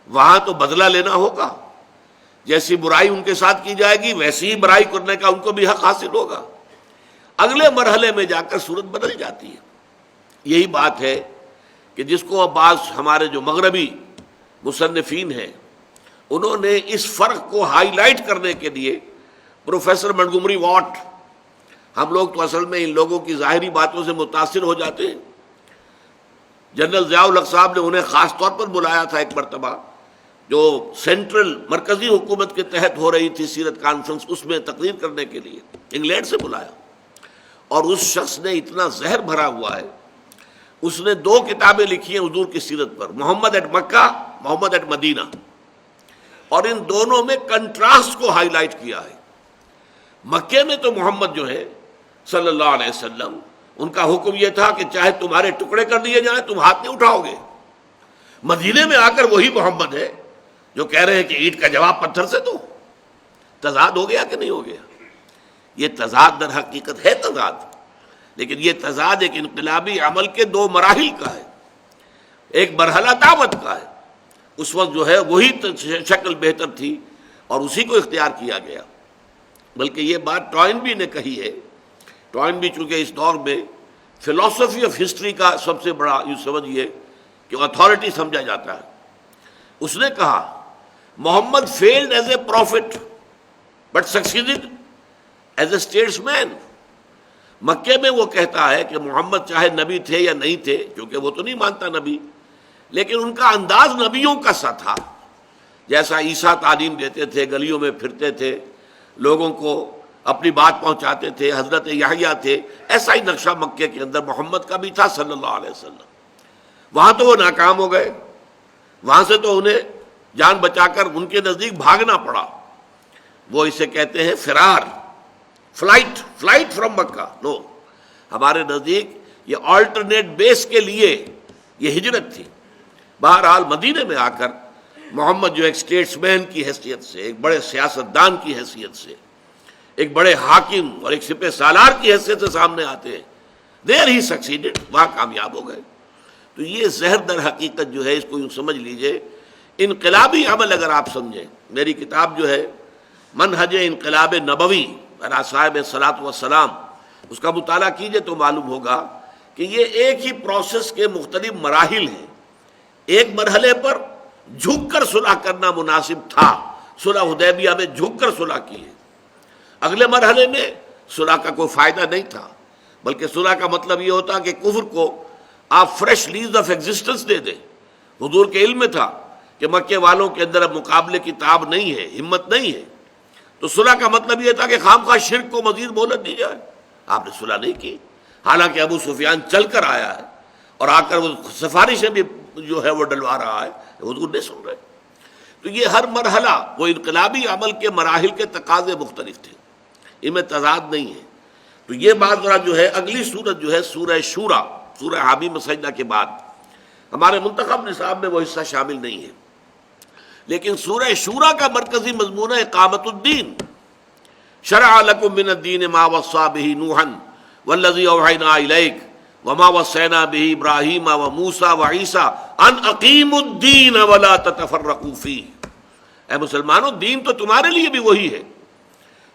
وہاں تو بدلہ لینا ہوگا. جیسی برائی ان کے ساتھ کی جائے گی ویسی ہی برائی کرنے کا ان کو بھی حق حاصل ہوگا. اگلے مرحلے میں جا کر صورت بدل جاتی ہے. یہی بات ہے کہ جس کو بعض ہمارے جو مغربی مصنفین ہیں انہوں نے اس فرق کو ہائی لائٹ کرنے کے لیے پروفیسر منٹگومری واٹ، ہم لوگ تو اصل میں ان لوگوں کی ظاہری باتوں سے متاثر ہو جاتے ہیں، جنرل ضیاء الحق صاحب نے انہیں خاص طور پر بلایا تھا ایک مرتبہ، جو سینٹرل مرکزی حکومت کے تحت ہو رہی تھی سیرت کانفرنس، اس میں تقریر کرنے کے لیے انگلینڈ سے بلایا، اور اس شخص نے اتنا زہر بھرا ہوا ہے، اس نے 2 کتابیں لکھی ہیں حضور کی سیرت پر، محمد at Mecca, Muhammad at Medina, اور ان دونوں میں کنٹراسٹ کو ہائی لائٹ کیا ہے۔ مکے میں تو محمد جو ہے صلی اللہ علیہ وسلم، ان کا حکم یہ تھا کہ چاہے تمہارے ٹکڑے کر دیے جائیں تم ہاتھ نہیں اٹھاؤ گے۔ مدینے میں آ کر وہی محمد ہے جو کہہ رہے ہیں کہ اینٹ کا جواب پتھر سے دو۔ تضاد ہو گیا کہ نہیں ہو گیا؟ یہ تضاد در حقیقت ہے تضاد، لیکن یہ تضاد ایک انقلابی عمل کے 2 مراحل کا ہے، ایک مرحلہ دعوت کا ہے، اس وقت جو ہے وہی شکل بہتر تھی اور اسی کو اختیار کیا گیا۔ بلکہ یہ بات ٹوائنبی نے کہی ہے، ٹوائنبی چونکہ اس دور میں فلسفی آف ہسٹری کا سب سے بڑا یوں سمجھیے کہ اتھارٹی سمجھا جاتا ہے، اس نے کہا Muhammad failed as a prophet but succeeded as a statesman مین۔ مکے میں وہ کہتا ہے کہ محمد چاہے نبی تھے یا نہیں تھے، کیونکہ وہ تو نہیں مانتا نبی، لیکن ان کا انداز نبیوں کا سا تھا، جیسا عیسیٰ تعلیم دیتے تھے، گلیوں میں پھرتے تھے، لوگوں کو اپنی بات پہنچاتے تھے، حضرت یحییٰ تھے، ایسا ہی نقشہ مکے کے اندر محمد کا بھی تھا صلی اللہ علیہ وسلم۔ وہاں تو وہ ناکام ہو گئے، وہاں سے تو انہیں جان بچا کر ان کے نزدیک بھاگنا پڑا، وہ اسے کہتے ہیں فرار، فلائٹ فرام مکہ۔ نو، ہمارے نزدیک یہ آلٹرنیٹ بیس کے لیے یہ ہجرت تھی۔ بہرحال مدینے میں آ کر محمد جو ایک اسٹیٹس مین کی حیثیت سے، ایک بڑے سیاستدان کی حیثیت سے، ایک بڑے حاکم اور ایک سپہ سالار کی حیثیت سے سامنے آتے ہیں، دیر ہی سکسیڈڈ، وہاں کامیاب ہو گئے۔ تو یہ زہر در حقیقت جو ہے، اس کو یوں سمجھ لیجئے انقلابی عمل اگر آپ سمجھیں۔ میری کتاب جو ہے منہج انقلاب نبوی صاحب صلاۃ وسلام، اس کا مطالعہ کیجئے تو معلوم ہوگا کہ یہ ایک ہی پروسیس کے مختلف مراحل ہیں۔ ایک مرحلے پر جھک کر صلح کرنا مناسب تھا، صلح حدیبیہ میں جھک کر صلح کی ہے۔ اگلے مرحلے میں صلح کا کوئی فائدہ نہیں تھا، بلکہ صلح کا مطلب یہ ہوتا کہ کفر کو آپ فریش لیز آف ایگزسٹنس دے دیں۔ حضور کے علم میں تھا کہ مکے والوں کے اندر اب مقابلے کی تاب نہیں ہے، ہمت نہیں ہے، تو صلح کا مطلب یہ تھا کہ خامخواہ شرک کو مزید مہلت دی جائے۔ آپ نے صلح نہیں کی، حالانکہ ابو سفیان چل کر آیا ہے اور آ کر وہ سفارشیں بھی جو ہے وہ ڈلوا رہا ہے، حضور نہیں سن رہے۔ تو یہ ہر مرحلہ وہ انقلابی عمل کے مراحل کے تقاضے مختلف تھے، ان میں تضاد نہیں ہے۔ تو یہ بات ذرا جو ہے اگلی سورت جو ہے سورہ شورا، سورہ حمیم سجدہ کے بعد، ہمارے منتخب نصاب میں وہ حصہ شامل نہیں ہے، لیکن سورہ شورا کا مرکزی مضمون ہے اقامت الدین۔ شرع لکم من الدین ما وصی بہ نوحا والذی اوحینا الیک وما وصینا بہ ابراہیم وموسیٰ وعیسیٰ ان اقیموا الدین ولا تتفرقوا فیہ۔ اے مسلمانوں، دین تو تمہارے لیے بھی وہی ہے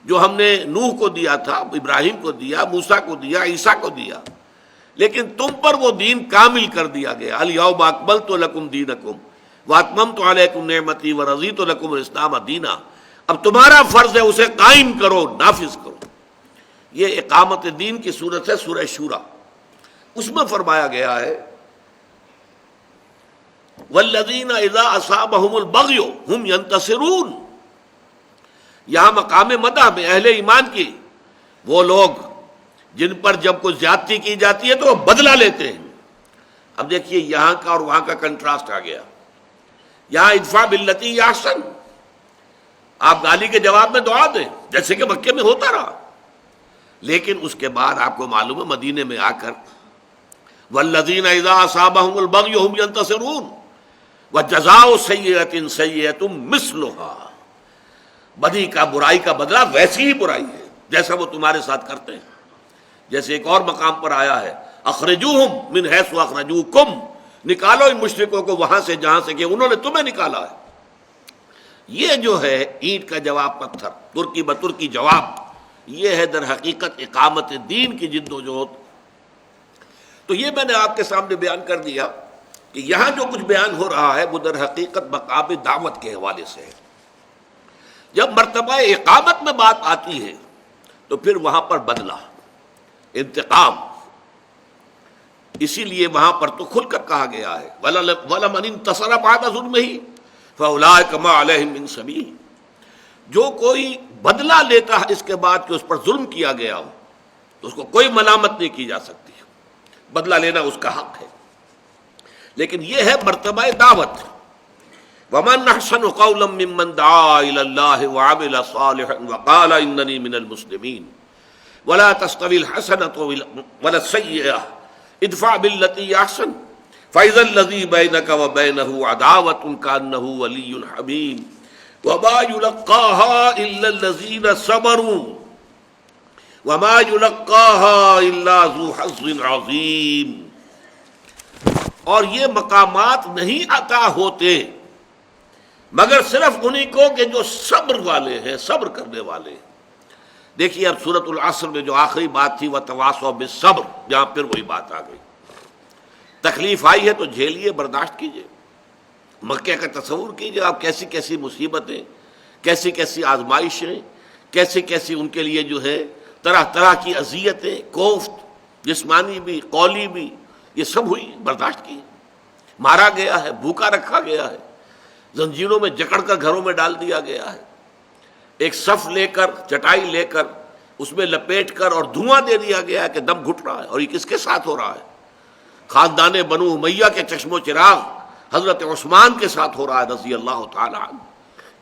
جو ہم نے نوح کو دیا تھا، ابراہیم کو دیا، موسیٰ کو دیا، عیسیٰ کو دیا، لیکن تم پر وہ دین کامل کر دیا گیا۔ الیوم اکملت لکم دینکم واتممت علیکم نعمتی ورضیت لکم الاسلام دینا۔ اب تمہارا فرض ہے اسے قائم کرو، نافذ کرو۔ یہ اقامت دین کی صورت ہے سورہ شورا۔ اس میں فرمایا گیا ہے والذین اذا اصابہم البغی ہم ینتصرون۔ یہاں مقام مدح میں اہل ایمان کی وہ لوگ جن پر جب کوئی زیادتی کی جاتی ہے تو وہ بدلہ لیتے ہیں۔ اب دیکھیے یہاں کا اور وہاں کا کنٹراسٹ آ گیا۔ یہاں ادفع باللتی احسن، آپ گالی کے جواب میں دعا دیں جیسے کہ مکے میں ہوتا رہا، لیکن اس کے بعد آپ کو معلوم ہے مدینے میں آ کر والذین اذا اصابہم البغی ہم ینتصرون وجزاء سیئۃ سیئۃ مثلھا۔ بدی کا، برائی کا بدلہ ویسی ہی برائی ہے جیسا وہ تمہارے ساتھ کرتے ہیں۔ جیسے ایک اور مقام پر آیا ہے اخرجوہم من حیث اخرجوکم، نکالو ان مشرکوں کو وہاں سے جہاں سے کہ انہوں نے تمہیں نکالا ہے۔ یہ جو ہے اینٹ کا جواب پتھر، ترکی بترکی جواب، یہ ہے در حقیقت اقامت دین کی جد و جہد۔ تو یہ میں نے آپ کے سامنے بیان کر دیا کہ یہاں جو کچھ بیان ہو رہا ہے وہ در حقیقت مقام دعوت کے حوالے سے ہے۔ جب مرتبہ اقامت میں بات آتی ہے تو پھر وہاں پر بدلہ، انتقام، اسی لیے وہاں پر تو کھل کر کہا گیا ہے وَلَمَنِ انتَصَرَ بَعْدَ ظُلْمِهِ فَأُولَٰئِكَ مَا عَلَيْهِم مِّن سَبِيلٍ، جو کوئی بدلہ لیتا ہے اس کے بعد کہ اس پر ظلم کیا گیا ہو تو اس کو کوئی ملامت نہیں کی جا سکتی، بدلہ لینا اس کا حق ہے۔ لیکن یہ ہے مرتبہ دعوت، وَمَنْ أَحْسَنُ قَوْلًا مِّمَّنْ دَعَا إِلَى اللَّهِ وَعَمِلَ صَالِحًا وَقَالَ إِنَّنِي مِنَ الْمُسْلِمِينَ وَلَا تَسْتَوِي الْحَسَنَةُ وَلَا السَّيِّئَةُ ادْفَعْ بِالَّتِي أَحْسَنُ فَإِذَا الَّذِي بَيْنَكَ وَبَيْنَهُ عَدَاوَةٌ كَأَنَّهُ وَلِيٌّ حَمِيمٌ وَمَا يُلَقَّاهَا إِلَّا الَّذِينَ صَبَرُوا وَمَا يُلَقَّاهَا إِلَّا ذُو حَظٍّ عَظِيمٍ۔ اور یہ مقامات نہیں عطا ہوتے مگر صرف انہی کو کہ جو صبر والے ہیں، صبر کرنے والے ہیں۔ دیکھیے اب سورۃ العصر میں جو آخری بات تھی وَتَوَاصَوْا بِالصَّبْرِ، جہاں پھر وہی بات آ گئی، تکلیف آئی ہے تو جھیلیے، برداشت کیجیے۔ مکہ کا تصور کیجیے آپ، کیسی کیسی مصیبتیں، کیسی کیسی آزمائشیں، کیسی کیسی ان کے لیے جو ہے طرح طرح کی اذیتیں، کوفت، جسمانی بھی قولی بھی، یہ سب ہوئی، برداشت کی، مارا گیا ہے، بھوکا رکھا گیا ہے، زنجیروں میں جکڑ کر گھروں میں ڈال دیا گیا ہے، ایک صف لے کر، چٹائی لے کر اس میں لپیٹ کر اور دھواں دے دیا گیا ہے کہ دم گھٹ رہا ہے۔ اور یہ کس کے ساتھ ہو رہا ہے؟ خاندان بنو امیہ کے چشم و چراغ حضرت عثمان کے ساتھ ہو رہا ہے رضی اللہ تعالی عنہ۔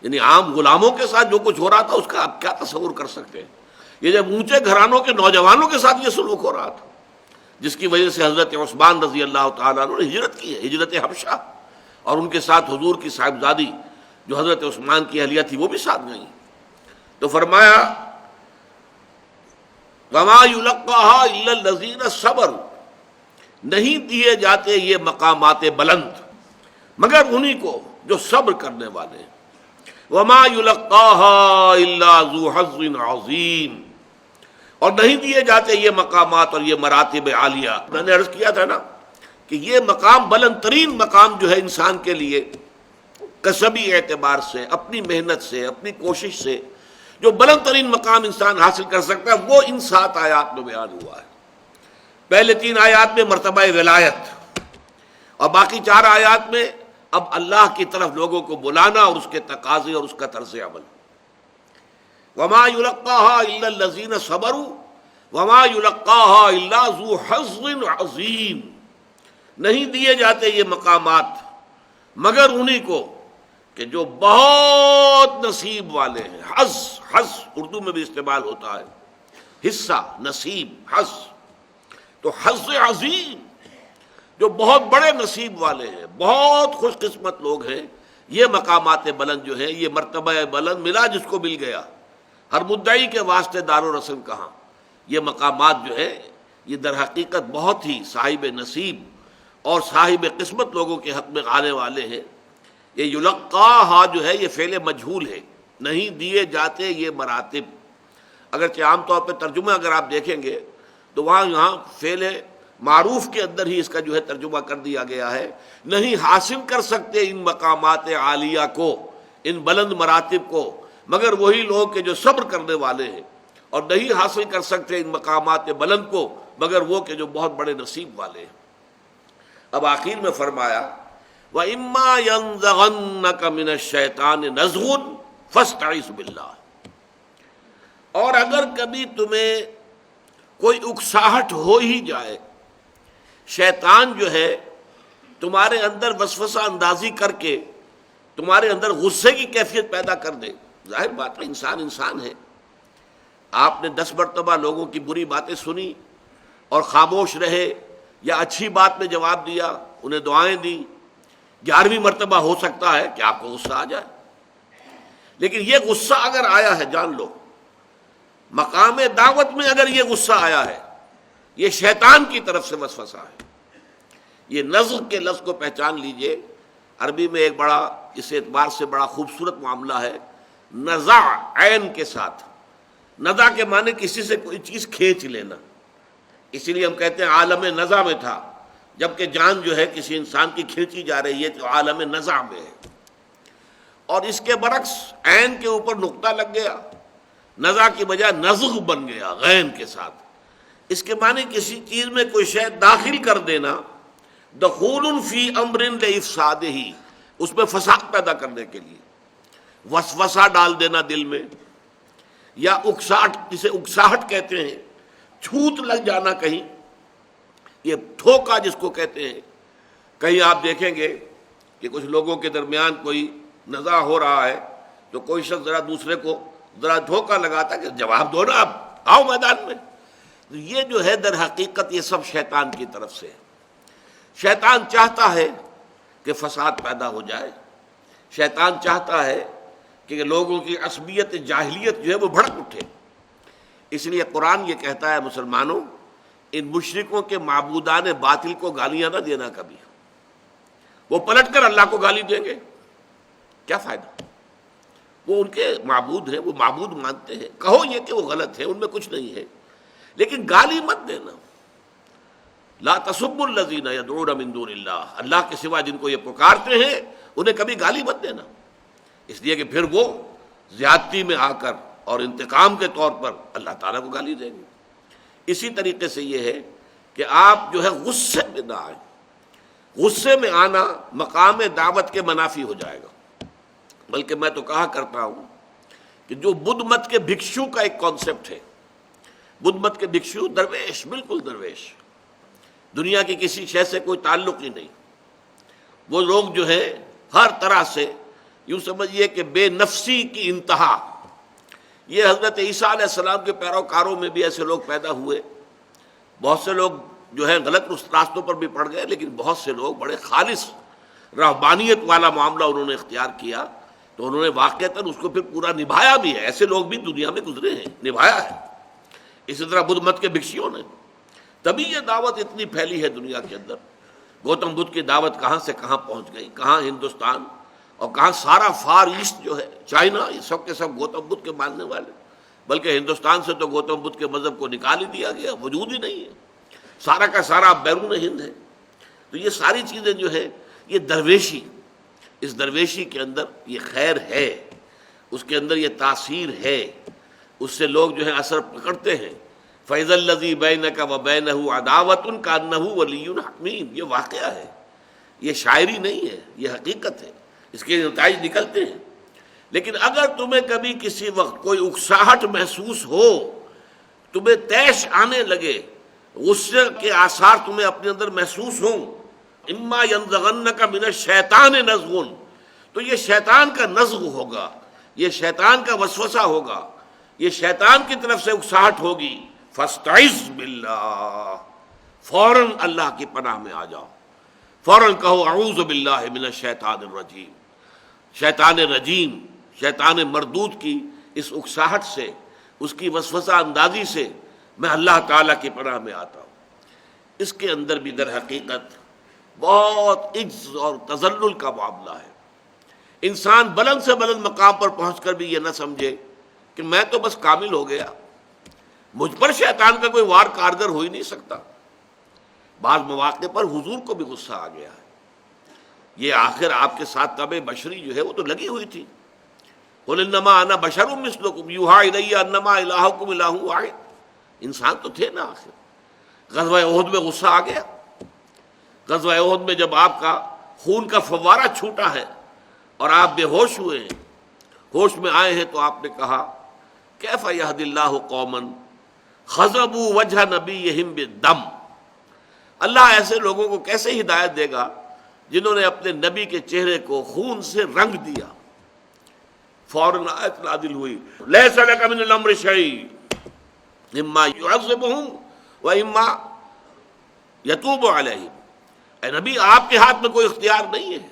یعنی عام غلاموں کے ساتھ جو کچھ ہو رہا تھا اس کا آپ کیا تصور کر سکتے ہیں؟ یہ جب اونچے گھرانوں کے نوجوانوں کے ساتھ یہ سلوک ہو رہا تھا، جس کی وجہ سے حضرت عثمان رضی اللہ تعالیٰ عنہ نے ہجرت کی ہے، ہجرت حبشہ، اور ان کے ساتھ حضور کی صاحبزادی جو حضرت عثمان کی اہلیہ تھی وہ بھی ساتھ گئیں۔ تو فرمایا وَمَا يُلَقَّاهَا إِلَّا الَّذِينَ صَبَرُوا، نہیں دیے جاتے یہ مقامات بلند مگر انہی کو جو صبر کرنے والے ہیں۔ وَمَا يُلَقَّاهَا إِلَّا ذُو حَظٍّ عَظِيمٍ، اور نہیں دیے جاتے یہ مقامات اور یہ مراتب عالیہ۔ میں نے عرض کیا تھا نا کہ یہ مقام بلند ترین مقام جو ہے انسان کے لیے کسبی اعتبار سے، اپنی محنت سے، اپنی کوشش سے جو بلند ترین مقام انسان حاصل کر سکتا ہے وہ ان 7 آیات میں بیان ہوا ہے۔ پہلے 3 آیات میں مرتبہ ولایت، اور باقی 4 آیات میں اب اللہ کی طرف لوگوں کو بلانا اور اس کے تقاضے اور اس کا طرز عمل۔ وَمَا يُلَقَّاهَا إِلَّا الَّذِينَ صَبَرُوا وَمَا يُلَقَّاهَا إِلَّا ذُو حَظٍّ عَظِيمٍ، نہیں دیے جاتے یہ مقامات مگر انہی کو کہ جو بہت نصیب والے ہیں۔ حظ، حظ اردو میں بھی استعمال ہوتا ہے، حصہ، نصیب، حظ، تو حظ عظیم، جو بہت بڑے نصیب والے ہیں، بہت خوش قسمت لوگ ہیں، یہ مقامات بلند جو ہیں، یہ مرتبہ بلند ملا جس کو مل گیا۔ ہر مدعی کے واسطے دار و رسم کہاں، یہ مقامات جو ہے یہ در حقیقت بہت ہی صاحب نصیب اور صاحب قسمت لوگوں کے حق میں آنے والے ہیں۔ یہ یلقاہا جو ہے یہ فعل مجہول ہے، نہیں دیے جاتے یہ مراتب۔ اگرچہ عام طور پہ ترجمہ اگر آپ دیکھیں گے تو یہاں فعل معروف کے اندر ہی اس کا جو ہے ترجمہ کر دیا گیا ہے، نہیں حاصل کر سکتے ان مقامات عالیہ کو، ان بلند مراتب کو، مگر وہی لوگ کہ جو صبر کرنے والے ہیں، اور نہیں حاصل کر سکتے ان مقامات بلند کو مگر وہ کہ جو بہت بڑے نصیب والے ہیں۔ اب آخر میں فرمایا وَإِمَّا يَنزَغَنَّكَ مِنَ الشَّيْطَانِ نَزْغٌ فَاسْتَعِذْ بِاللَّهِ، اور اگر کبھی تمہیں کوئی اکساہٹ ہو ہی جائے، شیطان جو ہے تمہارے اندر وسوسہ اندازی کر کے تمہارے اندر غصے کی کیفیت پیدا کر دے، ظاہر بات ہے انسان انسان ہے، آپ نے 10 مرتبہ لوگوں کی بری باتیں سنی اور خاموش رہے، یا اچھی بات میں جواب دیا، انہیں دعائیں دی، 11ویں مرتبہ ہو سکتا ہے کہ آپ کو غصہ آ جائے۔ لیکن یہ غصہ اگر آیا ہے، جان لو مقام دعوت میں اگر یہ غصہ آیا ہے، یہ شیطان کی طرف سے وسوسہ ہے۔ یہ نزغ کے لفظ کو پہچان لیجئے، عربی میں ایک بڑا اس اعتبار سے بڑا خوبصورت معاملہ ہے، نزع عین کے ساتھ۔ نزع کے معنی کسی سے کوئی چیز کھینچ لینا، اسی لیے ہم کہتے ہیں عالم نزع میں تھا، جبکہ جان جو ہے کسی انسان کی کھینچی جا رہی ہے تو عالم نزع میں ہے. اور اس کے برعکس عین کے اوپر نقطہ لگ گیا، نزع کی بجائے نزغ بن گیا غین کے ساتھ. اس کے معنی کسی چیز میں کوئی شے داخل کر دینا، دخول فی امر لافسادہ، اس میں فساد پیدا کرنے کے لیے، وسوسہ ڈال دینا دل میں، یا اکساہٹ، جسے اکساہٹ کہتے ہیں، چھوت لگ جانا کہیں، یہ دھوکہ جس کو کہتے ہیں. کہیں آپ دیکھیں گے کہ کچھ لوگوں کے درمیان کوئی نزاع ہو رہا ہے تو کوئی شخص ذرا دوسرے کو ذرا دھوکہ لگاتا کہ جواب دو نا، آپ آؤ میدان میں. تو یہ جو ہے در حقیقت یہ سب شیطان کی طرف سے ہے. شیطان چاہتا ہے کہ فساد پیدا ہو جائے، شیطان چاہتا ہے کہ لوگوں کی عصبیت جاہلیت جو ہے وہ بھڑک اٹھے. اس لیے قرآن یہ کہتا ہے مسلمانوں، ان مشرکوں کے معبودان باطل کو گالیاں نہ دینا کبھی. وہ پلٹ کر اللہ کو گالی دیں گے، کیا فائدہ؟ وہ ان کے معبود ہیں، وہ معبود مانتے ہیں. کہو یہ کہ وہ غلط ہے، ان میں کچھ نہیں ہے، لیکن گالی مت دینا. لا تسبوا الذین یدعون من دون اللہ، اللہ کے سوا جن کو یہ پکارتے ہیں انہیں کبھی گالی مت دینا، اس لیے کہ پھر وہ زیادتی میں آ کر اور انتقام کے طور پر اللہ تعالیٰ کو گالی دیں گے. اسی طریقے سے یہ ہے کہ آپ جو ہے غصے میں نہ آئیں. غصے میں آنا مقام دعوت کے منافی ہو جائے گا. بلکہ میں تو کہا کرتا ہوں کہ جو بدھ مت کے بھکشو کا ایک کانسیپٹ ہے، بدھ مت کے بھکشو درویش، بالکل درویش، دنیا کی کسی شے سے کوئی تعلق ہی نہیں. وہ لوگ جو ہے ہر طرح سے یوں سمجھیے کہ بے نفسی کی انتہا. یہ حضرت عیسیٰ علیہ السلام کے پیروکاروں میں بھی ایسے لوگ پیدا ہوئے. بہت سے لوگ جو ہے غلط راستوں پر بھی پڑ گئے، لیکن بہت سے لوگ بڑے خالص رہبانیت والا معاملہ انہوں نے اختیار کیا تو انہوں نے واقعتاً اس کو پھر پورا نبھایا بھی ہے. ایسے لوگ بھی دنیا میں گزرے ہیں، نبھایا ہے. اسی طرح بدھ مت کے بھکشیوں نے، تبھی یہ دعوت اتنی پھیلی ہے دنیا کے اندر. گوتم بدھ کی دعوت کہاں سے کہاں پہنچ گئی، کہاں ہندوستان اور کہاں سارا فار ایسٹ جو ہے، چائنا، یہ سب کے سب گوتم بدھ کے ماننے والے. بلکہ ہندوستان سے تو گوتم بدھ کے مذہب کو نکال ہی دیا گیا، وجود ہی نہیں ہے، سارا کا سارا بیرون ہند ہے. تو یہ ساری چیزیں جو ہے یہ درویشی، اس درویشی کے اندر یہ خیر ہے، اس کے اندر یہ تاثیر ہے، اس سے لوگ جو ہے اثر پکڑتے ہیں. فَإِذَا الَّذِي بَيْنَكَ وَبَيْنَهُ عَدَاوَةٌ كَأَنَّهُ وَلِيٌّ حَمِيمٌ. یہ واقعہ ہے، یہ شاعری نہیں ہے، یہ حقیقت ہے، اس کے نتائج نکلتے ہیں. لیکن اگر تمہیں کبھی کسی وقت کوئی اکساہٹ محسوس ہو، تمہیں طیش آنے لگے، غصے کے آثار تمہیں اپنے اندر محسوس ہوں، اما ينزغنك من الشیطان نزغ، تو یہ شیطان کا نزغ ہوگا، یہ شیطان کا وسوسہ ہوگا، یہ شیطان کی طرف سے اکساہٹ ہوگی. فاستعذ باللہ، فوراً اللہ کی پناہ میں آ جاؤ، فوراً کہو اعوذ باللہ من الشیطان الرجیم. شیطان رجیم، شیطان مردود کی اس اکساہٹ سے، اس کی وسوسہ اندازی سے میں اللہ تعالیٰ کی پناہ میں آتا ہوں. اس کے اندر بھی در حقیقت بہت عجز اور تذلل کا معاملہ ہے. انسان بلند سے بلند مقام پر پہنچ کر بھی یہ نہ سمجھے کہ میں تو بس کامل ہو گیا، مجھ پر شیطان کا کوئی وار کارگر ہو ہی نہیں سکتا. بعض مواقع پر حضور کو بھی غصہ آ گیا ہے. یہ آخر آپ کے ساتھ طبع بشری جو ہے وہ تو لگی ہوئی تھی. قُلْ إِنَّمَا أَنَا بَشَرٌ مِثْلُكُمْ يُوحَىٰ إِلَيَّ أَنَّمَا إِلَٰهُكُمْ إِلَٰهٌ وَاحِدٌ. انسان تو تھے نا آخر. غزوہ احد میں غصہ آ گیا. غزوہ احد میں جب آپ کا خون کا فوارہ چھوٹا ہے اور آپ بے ہوش ہوئے ہیں، ہوش میں آئے ہیں، تو آپ نے کہا کیف یہدی اللہ قوما خضبوا وجہ نبیہم بالدم. اللہ ایسے لوگوں کو کیسے ہدایت دے گا جنہوں نے اپنے نبی کے چہرے کو خون سے رنگ دیا. فوراً آیت نازل ہوئی لیس لک من الامر شیء اما یعذبہم و اما یتوب علیہم. اے نبی، آپ کے ہاتھ میں کوئی اختیار نہیں ہے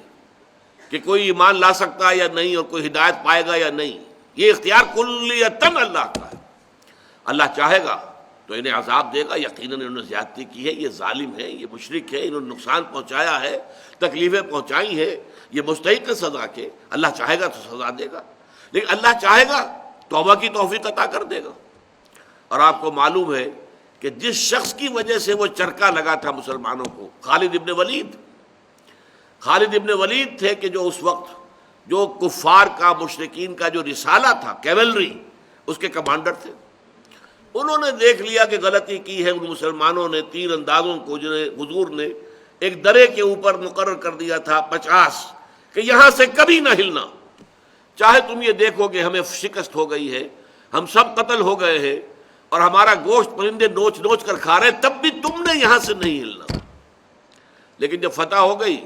کہ کوئی ایمان لا سکتا ہے یا نہیں، اور کوئی ہدایت پائے گا یا نہیں. یہ اختیار کلیتاً اللہ کا ہے. اللہ چاہے گا تو انہیں عذاب دے گا. یقیناً انہوں نے زیادتی کی ہے، یہ ظالم ہے، یہ مشرک ہے، انہوں نے نقصان پہنچایا ہے، تکلیفیں پہنچائی ہیں، یہ مستحق ہے سزا کے. اللہ چاہے گا تو سزا دے گا، لیکن اللہ چاہے گا توبہ کی توفیق عطا کر دے گا. اور آپ کو معلوم ہے کہ جس شخص کی وجہ سے وہ چرکا لگا تھا مسلمانوں کو، خالد ابن ولید تھے کہ جو اس وقت جو کفار کا، مشرکین کا جو رسالہ تھا، کیولری، اس کے کمانڈر تھے۔ انہوں نے دیکھ لیا کہ غلطی کی ہے ان مسلمانوں نے، تیر اندازوں کو جنہیں حضور نے ایک درے کے اوپر مقرر کر دیا تھا 50، کہ یہاں سے کبھی نہ ہلنا، چاہے تم یہ دیکھو کہ ہمیں شکست ہو گئی ہے، ہم سب قتل ہو گئے ہیں اور ہمارا گوشت پرندے نوچ نوچ کر کھا رہے، تب بھی تم نے یہاں سے نہیں ہلنا۔ لیکن جب فتح ہو گئی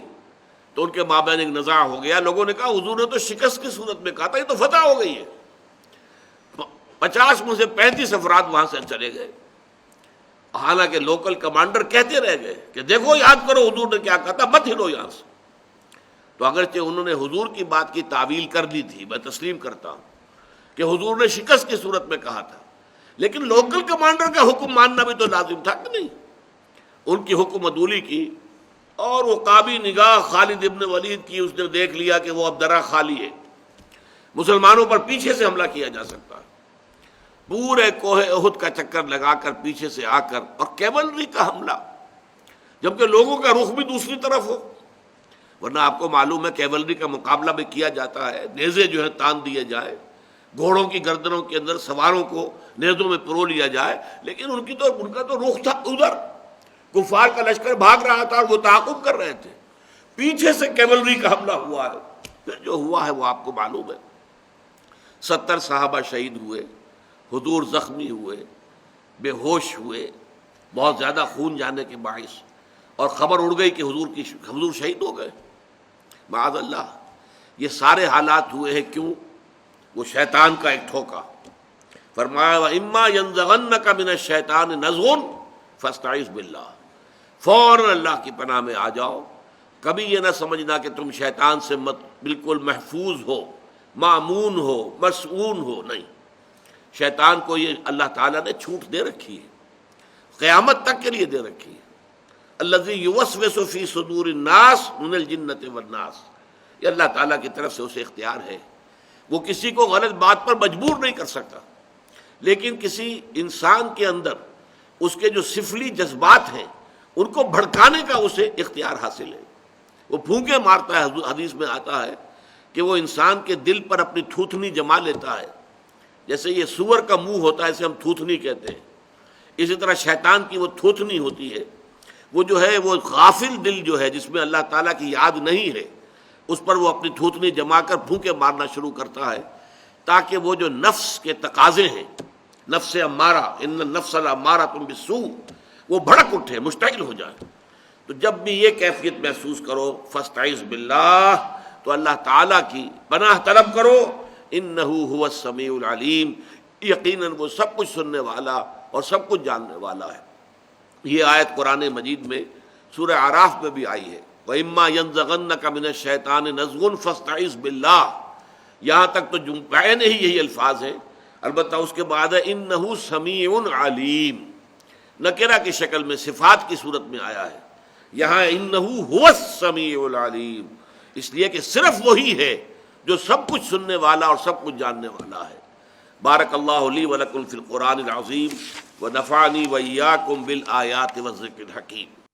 تو ان کے مابین ایک نزاع ہو گیا، لوگوں نے کہا حضور نے تو شکست کی صورت میں کہا تھا، یہ تو فتح ہو گئی ہے۔ 50 میں سے 35 افراد وہاں سے چلے گئے، حالانکہ لوکل کمانڈر کہتے رہ گئے کہ دیکھو یاد کرو حضور نے کیا کہا تھا، مت ہلو یہاں سے۔ تو اگرچہ انہوں نے حضور کی بات کی تعویل کر دی تھی، میں تسلیم کرتا ہوں کہ حضور نے شکست کی صورت میں کہا تھا، لیکن لوکل کمانڈر کا حکم ماننا بھی تو لازم تھا کہ نہیں؟ ان کی حکم عدولی کی، اور وہ قابی نگاہ خالد ابن ولید کی، اس نے دیکھ لیا کہ وہ اب درہ خالی ہے، مسلمانوں پر پیچھے سے حملہ کیا جا سکتا ہے۔ پورے کوہ احد کا چکر لگا کر پیچھے سے آ کر، اور کیولری کا حملہ، جبکہ لوگوں کا رخ بھی دوسری طرف ہو، ورنہ آپ کو معلوم ہے کیولری کا مقابلہ بھی کیا جاتا ہے، نیزے جو ہے تان دیے جائے، گھوڑوں کی گردنوں کے اندر سواروں کو نیزوں میں پرو لیا جائے، لیکن ان کا تو رخ تھا ادھر، کفار کا لشکر بھاگ رہا تھا اور وہ تعاقب کر رہے تھے، پیچھے سے کیولری کا حملہ ہوا ہے۔ پھر جو ہوا ہے وہ آپ کو معلوم ہے، 70 صحابہ شہید ہوئے، حضور زخمی ہوئے، بے ہوش ہوئے، بہت زیادہ خون جانے کے باعث، اور خبر اڑ گئی کہ حضور شہید ہو گئے، معاذ اللہ۔ یہ سارے حالات ہوئے ہیں کیوں؟ وہ شیطان کا ایک ٹھوکا۔ فرمایا وَإِمَّا يَنزَغَنَّكَ مِنَ الشَّيْطَانِ نَزْغٌ فَاسْتَعِذْ بِاللَّهِ، فوراً اللہ کی پناہ میں آ جاؤ، کبھی یہ نہ سمجھنا کہ تم شیطان سے بالکل محفوظ ہو، مامون ہو، مسعون ہو، نہیں، شیطان کو یہ اللہ تعالیٰ نے چھوٹ دے رکھی ہے، قیامت تک کے لیے دے رکھی ہے۔ الذی یوسوس فی صدور الناس من الجنۃ والناس، یہ اللہ تعالیٰ کی طرف سے اسے اختیار ہے، وہ کسی کو غلط بات پر مجبور نہیں کر سکتا، لیکن کسی انسان کے اندر اس کے جو سفلی جذبات ہیں ان کو بھڑکانے کا اسے اختیار حاصل ہے، وہ پھونکے مارتا ہے۔ حدیث میں آتا ہے کہ وہ انسان کے دل پر اپنی تھوتنی جما لیتا ہے، جیسے یہ سور کا منہ ہوتا ہے اسے ہم تھوتنی کہتے ہیں، اسی طرح شیطان کی وہ تھوتنی ہوتی ہے، وہ جو ہے وہ غافل دل جو ہے جس میں اللہ تعالیٰ کی یاد نہیں ہے، اس پر وہ اپنی تھوتنی جما کر پھونکے مارنا شروع کرتا ہے، تاکہ وہ جو نفس کے تقاضے ہیں، نفس امارہ، ان النفس لامارۃ بالسوء، وہ بھڑک اٹھے، مشتعل ہو جائے۔ تو جب بھی یہ کیفیت محسوس کرو فاستعذ باللہ، تو اللہ تعالیٰ کی پناہ طلب کرو، انہ هو السمیع العلیم، یقیناً وہ سب کچھ سننے والا اور سب کچھ جاننے والا ہے۔ یہ آیت قرآن مجید میں سورہ اعراف میں بھی آئی ہے، وَإِمَّا يَنزَغَنَّكَ مِنَ الشَّيْطَانِ نَزْغٌ فَاسْتَعِذْ بِاللَّهِ، یہاں تک تو پہلے ہی یہی الفاظ ہیں، البتہ اس کے بعد ہے انہ سمیع علیم، نکرہ کی شکل میں صفات کی صورت میں آیا ہے، یہاں انہ هو السمیع العلیم، اس لیے کہ صرف وہی ہے جو سب کچھ سننے والا اور سب کچھ جاننے والا ہے۔ بارک اللہ لی ولکم فی القرآن العظیم ونفعنی وإیاکم بالآیات والذکر الحکیم۔